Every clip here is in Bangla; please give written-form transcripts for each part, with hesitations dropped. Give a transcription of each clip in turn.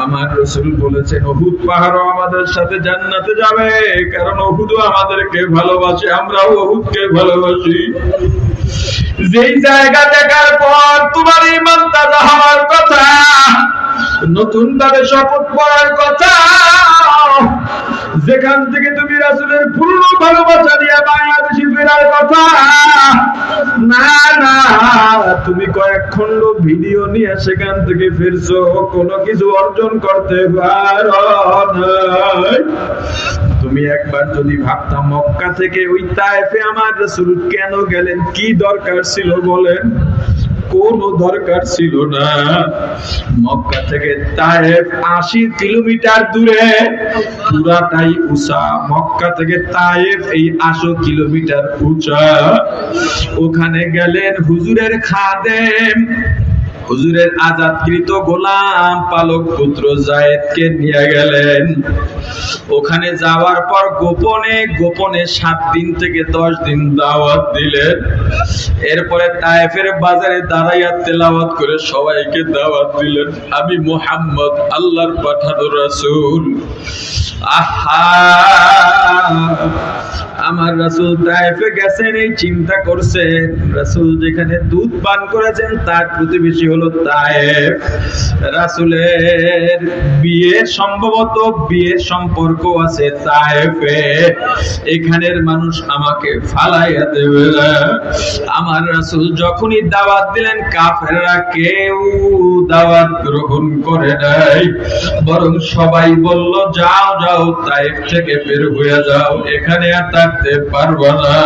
আমার রাসূল বলেছেন উহুদ পাহাড়ও আমাদের সাথে জান্নাতে যাবে, কারণ উহুদও আমাদেরকে ভালোবাসে, আমরাও উহুদকে ভালোবাসি। যেই জায়গা দেখার পর তোমার ঈমান তাজা হওয়ার কথা, নতুন ভাবে শপথ পড়ার কথা, যেখান থেকে তুমি রাসূলের পূর্ণ ভালোবাসা দিয়ে বাংলাদেশে ফেরার কথা, না না, তুমি কয়েক খন্ড ভিডিও নিয়ে সেখান থেকে ফিরছো, কোনো কিছু অর্জন করতে পারো নাই। তুমি একবার যদি ভাবতাম মক্কা থেকে ওই তায়েফে আমার রাসূল কেন গেলেন, কি দরকার ছিল বলেন? কোনো দরকার ছিল না। মক্কা থেকে তায়েফ 80 কিলোমিটার দূরে, পুরাটাই উঁচা। মক্কা থেকে তায়েফ এই 80 কিলোমিটার উঁচা। ওখানে গেলেন হুজুরের খাদেম, হুজুরের আজাদকৃত গোলাম পালক পুত্র যায়েদকে নিয়ে গেলেন। ওখানে যাওয়ার পর গোপনে গোপনে 7 দিন থেকে 10 দিন দাওয়াত দিলেন। এরপরে তায়েফের বাজারে দাঁড়াইয়া তেলাওয়াত করে সবাইকে দাওয়াত দিলেন, আমি মুহাম্মদ আল্লাহর পাঠানো রাসূল। আহা, আমার রাসূল তায়েফে গেছেন, এই চিন্তা করছেন। রাসূল যেখানে দুধ পান করেছেন তার প্রতিবেশী হলো তায়েফ। রাসূলের বিয়ের সম্ভবত বিয়ের সম্পর্ক আছে তায়েফে। এখানের মানুষ আমাকে ফালাইয়া দেবে না। আমার রাসূল যখনই দাওয়াত দিলেন, কাফেররা কেউ দাওয়াত গ্রহণ করে নাই, বরং সবাই বলল যাও যাও, তায়েফ থেকে বের হয়ে যাও, এখানে আর থাকতে পারবো না।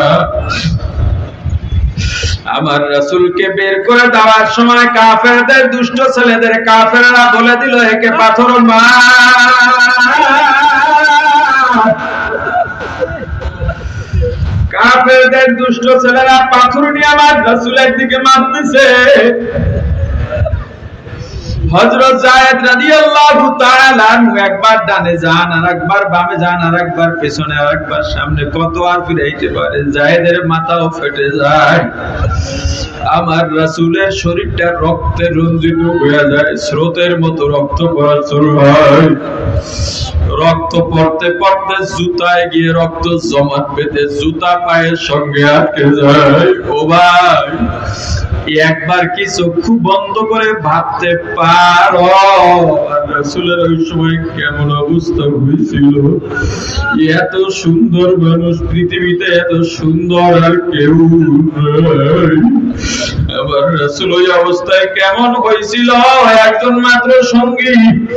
আমার রাসূলকে বের করে দেওয়ার সময় কাফেরদের, দুষ্ট ছেলেদের কাফেররা বলে দিল একে পাথর মার। কাফেরদের দুষ্ট ছেলেরা পাথর নিয়ে আমার রাসূলের দিকে মারতেছে। হযরত যায়েদ রাদিয়াল্লাহু তাআলা একবার ডানে যান, আর একবার বামে যান, আর একবার পেছনে, আর একবার সামনে, কত আর ফিরাইতে পারে? যায়েদের মাথাও ফেটে যায়। আমার রাসূলের শরীরটা রক্তে রঞ্জিত হয়ে যায়, স্রোতের মতো রক্ত পড়া শুরু হয়। রক্ত পড়তে পড়তে জুতায় গিয়ে রক্ত জমাট বেঁধে জুতা পায়ের সঙ্গে আটকে যায়। ও ভাই, একবার কি চক্ষু বন্ধ করে ভাবতে পারো রাসূলের ওই সময় কেমন অবস্থা হয়েছিল? এত সুন্দর মানুষ পৃথিবীতে, এত সুন্দর আর কেউ নাই। আবার রাসূল ওই অবস্থায় কেমন হয়েছিল? একজন মাত্র সঙ্গী